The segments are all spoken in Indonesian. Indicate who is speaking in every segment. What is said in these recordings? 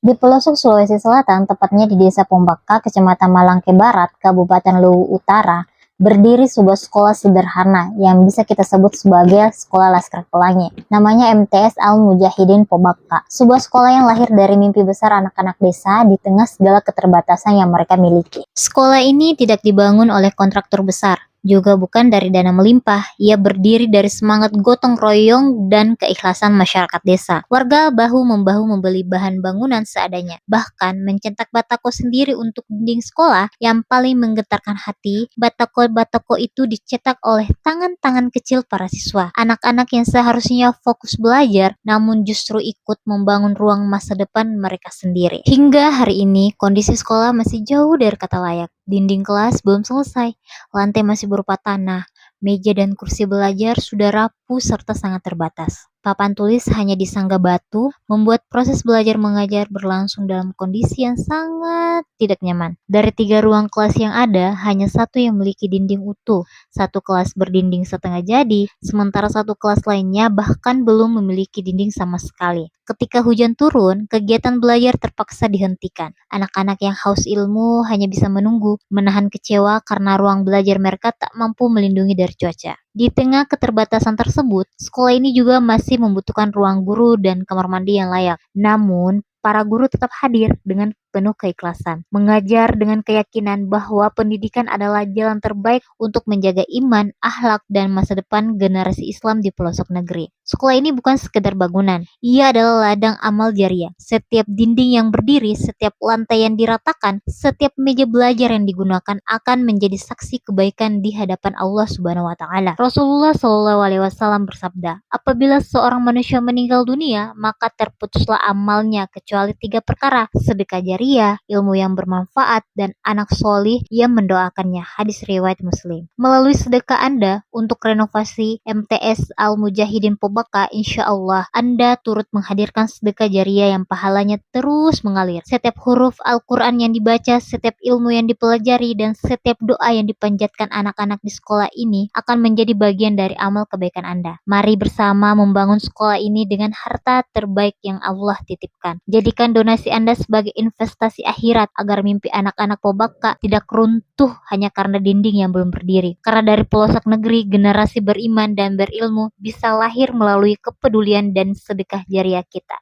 Speaker 1: Di pelosok Sulawesi Selatan, tepatnya di Desa Pombaka, Kecamatan Malangke Barat, Kabupaten Luwu Utara, berdiri sebuah sekolah sederhana yang bisa kita sebut sebagai Sekolah Laskar Pelangi. Namanya MTS Al-Mujahidin Pombaka, sebuah sekolah yang lahir dari mimpi besar anak-anak desa di tengah segala keterbatasan yang mereka miliki. Sekolah ini tidak dibangun oleh kontraktor besar, juga bukan dari dana melimpah. Ia berdiri dari semangat gotong royong dan keikhlasan masyarakat desa. Warga bahu-membahu membeli bahan bangunan seadanya, bahkan mencetak batako sendiri untuk dinding sekolah. Yang paling menggetarkan hati, batako-batako itu dicetak oleh tangan-tangan kecil para siswa. Anak-anak yang seharusnya fokus belajar, namun justru ikut membangun ruang masa depan mereka sendiri. Hingga hari ini, kondisi sekolah masih jauh dari kata layak. Dinding kelas belum selesai, lantai masih berupa tanah, meja dan kursi belajar sudah rapuh serta sangat terbatas. Papan tulis hanya disangga batu, membuat proses belajar mengajar berlangsung dalam kondisi yang sangat tidak nyaman. Dari 3 ruang kelas yang ada, hanya satu yang memiliki dinding utuh. Satu kelas berdinding setengah jadi, sementara satu kelas lainnya bahkan belum memiliki dinding sama sekali. Ketika hujan turun, kegiatan belajar terpaksa dihentikan. Anak-anak yang haus ilmu hanya bisa menunggu, menahan kecewa karena ruang belajar mereka tak mampu melindungi dari cuaca. Di tengah keterbatasan tersebut, sekolah ini juga masih membutuhkan ruang guru dan kamar mandi yang layak. Namun, para guru tetap hadir dengan penuh keikhlasan, mengajar dengan keyakinan bahwa pendidikan adalah jalan terbaik untuk menjaga iman, akhlak, dan masa depan generasi Islam di pelosok negeri. Sekolah ini bukan sekedar bangunan, ia adalah ladang amal jariah. Setiap dinding yang berdiri, setiap lantai yang diratakan, setiap meja belajar yang digunakan akan menjadi saksi kebaikan di hadapan Allah Subhanahu wa taala. Rasulullah Shallallahu alaihi wasallam bersabda, "Apabila seorang manusia meninggal dunia, maka terputuslah amalnya kecuali 3 perkara: sedekah jariah, ilmu yang bermanfaat, dan anak solih yang mendoakannya." Hadis riwayat Muslim. Melalui sedekah Anda untuk renovasi MTS Al-Mujahidin Pobaka, insya Allah Anda turut menghadirkan sedekah jariah yang pahalanya terus mengalir. Setiap huruf Al-Quran yang dibaca, setiap ilmu yang dipelajari, dan setiap doa yang dipanjatkan anak-anak di sekolah ini akan menjadi bagian dari amal kebaikan Anda. Mari bersama membangun sekolah ini dengan harta terbaik yang Allah titipkan. Jadikan donasi Anda sebagai investasi akhirat agar mimpi anak-anak Pobaka tidak runtuh hanya karena dinding yang belum berdiri. Karena dari pelosok negeri, generasi beriman dan berilmu bisa lahir melalui kepedulian dan sedekah jariah kita.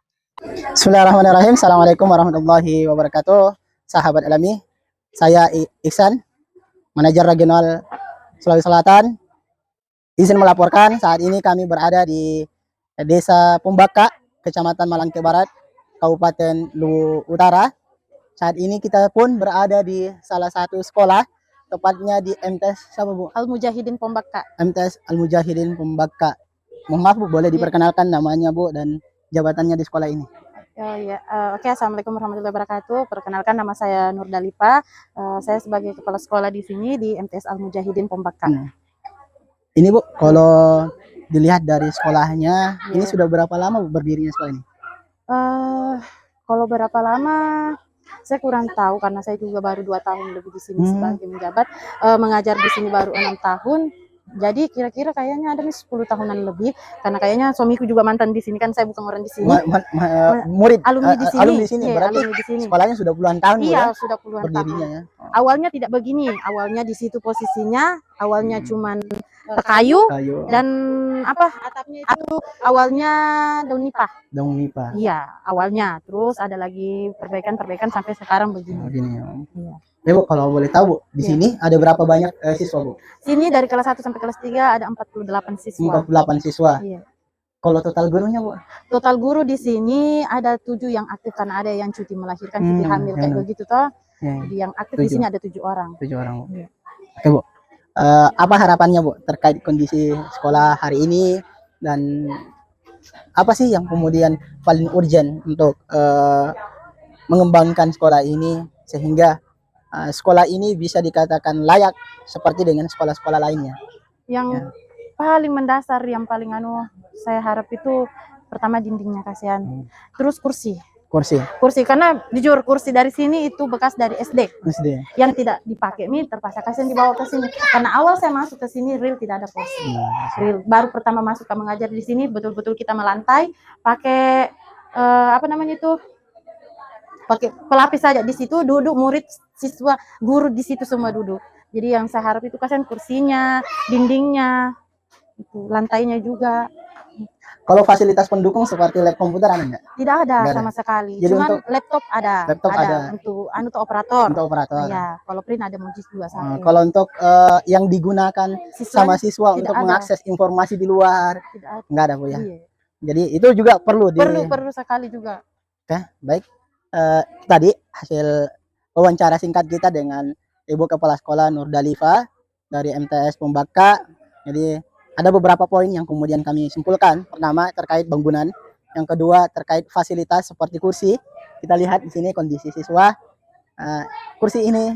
Speaker 2: Bismillahirrahmanirrahim. Assalamualaikum warahmatullahi wabarakatuh. Sahabat Alami, saya Iksan, manajer regional Sulawesi Selatan. Izin melaporkan, saat ini kami berada di Desa Pombaka, Kecamatan Malangke Barat, Kabupaten Luwu Utara. Saat ini kita pun berada di salah satu sekolah, tepatnya di MTS siapa Bu?
Speaker 3: Al-Mujahidin Pombaka.
Speaker 2: MTS Al-Mujahidin Pombaka. Mohon maaf Bu, boleh diperkenalkan namanya Bu dan jabatannya di sekolah ini?
Speaker 3: Oh ya, oke. Assalamualaikum warahmatullahi wabarakatuh. Perkenalkan, nama saya Nur Dalipa. Saya sebagai kepala sekolah di sini di MTS Al-Mujahidin Pombaka.
Speaker 2: Ini Bu, kalau dilihat dari sekolahnya, ini sudah berapa lama Bu berdirinya sekolah ini?
Speaker 3: Kalau berapa lama, saya kurang tahu karena saya juga baru 2 tahun lebih di sini sebagai menjabat. Mengajar di sini baru 6 tahun. Jadi kira-kira kayaknya ada nih 10 tahunan lebih, karena kayaknya suamiku juga mantan di sini, kan saya bukan orang di sini.
Speaker 2: Murid
Speaker 3: Alumni di sini.
Speaker 2: alumni di sini.
Speaker 3: Iya,
Speaker 2: Berarti
Speaker 3: alumni di sini.
Speaker 2: sekolahnya sudah puluhan tahun Bu,
Speaker 3: Iya,
Speaker 2: ya?
Speaker 3: sudah puluhan
Speaker 2: Berdirinya
Speaker 3: tahun.
Speaker 2: ya.
Speaker 3: Awalnya tidak begini, awalnya di situ posisinya, awalnya cuman kayu dan atapnya itu awalnya daun nipah.
Speaker 2: Daun nipah.
Speaker 3: Iya, awalnya. Terus ada lagi perbaikan-perbaikan sampai sekarang begini.
Speaker 2: Begini ya.
Speaker 3: Iya.
Speaker 2: Ya Bu, kalau boleh tahu Bu, di sini ada berapa banyak siswa Bu?
Speaker 3: Sini dari kelas 1 sampai kelas 3 ada 48 siswa.
Speaker 2: 48 siswa.
Speaker 3: Iya.
Speaker 2: Kalau total gurunya Bu?
Speaker 3: Total guru di sini ada 7 yang aktif, karena ada yang cuti melahirkan, cuti hamil kayak begitu toh. Jadi yang aktif di sini ada 7 orang.
Speaker 2: 7 orang Bu.
Speaker 3: Iya.
Speaker 2: Oke Bu. Apa harapannya Bu terkait kondisi sekolah hari ini, dan apa sih yang kemudian paling urgent untuk mengembangkan sekolah ini sehingga sekolah ini bisa dikatakan layak seperti dengan sekolah-sekolah lainnya?
Speaker 3: Yang paling mendasar, yang paling saya harap itu pertama dindingnya kasihan. Terus kursi, karena jujur kursi dari sini itu bekas dari SD yang tidak dipakai, terpaksa kasihan dibawa ke sini. Karena awal saya masuk ke sini real tidak ada kursi. Real baru pertama masuk mengajar di sini betul-betul kita melantai pakai pakai pelapis saja di situ duduk, murid, siswa, guru di situ semua duduk. Jadi yang saya harap itu kasihan kursinya, dindingnya, itu, lantainya juga.
Speaker 2: Kalau fasilitas pendukung seperti lab komputer ada nggak?
Speaker 3: Tidak ada
Speaker 2: Nggak ada.
Speaker 3: sama sekali.
Speaker 2: Jadi
Speaker 3: Cuman
Speaker 2: untuk
Speaker 3: laptop ada.
Speaker 2: laptop ada.
Speaker 3: Untuk anu tuh operator.
Speaker 2: Untuk operator.
Speaker 3: Ya, kalau print ada Mojis juga satu.
Speaker 2: Kalau untuk yang digunakan sama siswa untuk
Speaker 3: ada.
Speaker 2: mengakses informasi di luar,
Speaker 3: Tidak ada.
Speaker 2: nggak ada Bu ya.
Speaker 3: Iya.
Speaker 2: Jadi itu juga perlu
Speaker 3: Perlu sekali juga.
Speaker 2: Oke, baik. Tadi hasil wawancara singkat kita dengan Ibu Kepala Sekolah Nurdalifa dari MTS Pombaka. Jadi ada beberapa poin yang kemudian kami simpulkan. Pertama terkait bangunan, yang kedua terkait fasilitas seperti kursi. Kita lihat di sini kondisi siswa. Kursi ini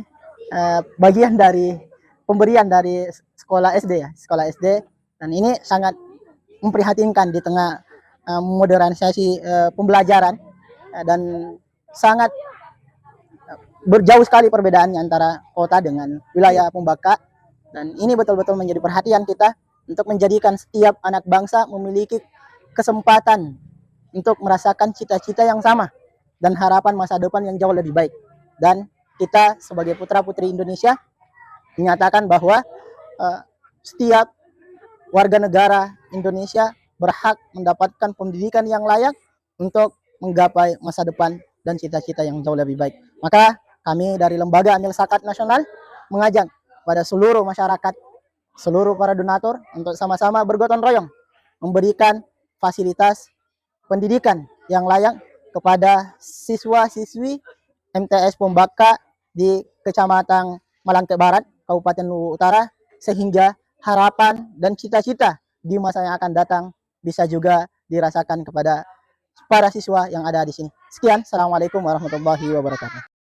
Speaker 2: bagian dari pemberian dari sekolah SD ya, sekolah SD. Dan ini sangat memprihatinkan di tengah modernisasi pembelajaran dan sangat berjauh sekali perbedaannya antara kota dengan wilayah Pombaka. Dan ini betul-betul menjadi perhatian kita untuk menjadikan setiap anak bangsa memiliki kesempatan untuk merasakan cita-cita yang sama dan harapan masa depan yang jauh lebih baik. Dan kita sebagai putra-putri Indonesia menyatakan bahwa setiap warga negara Indonesia berhak mendapatkan pendidikan yang layak untuk menggapai masa depan dan cita-cita yang jauh lebih baik. Maka kami dari Lembaga Amil Zakat Nasional mengajak pada seluruh masyarakat, seluruh para donatur untuk sama-sama bergotong royong memberikan fasilitas pendidikan yang layak kepada siswa-siswi MTS Pombaka di Kecamatan Malangke Barat, Kabupaten Luwu Utara, sehingga harapan dan cita-cita di masa yang akan datang bisa juga dirasakan kepada para siswa yang ada di sini. Sekian, Assalamualaikum warahmatullahi wabarakatuh.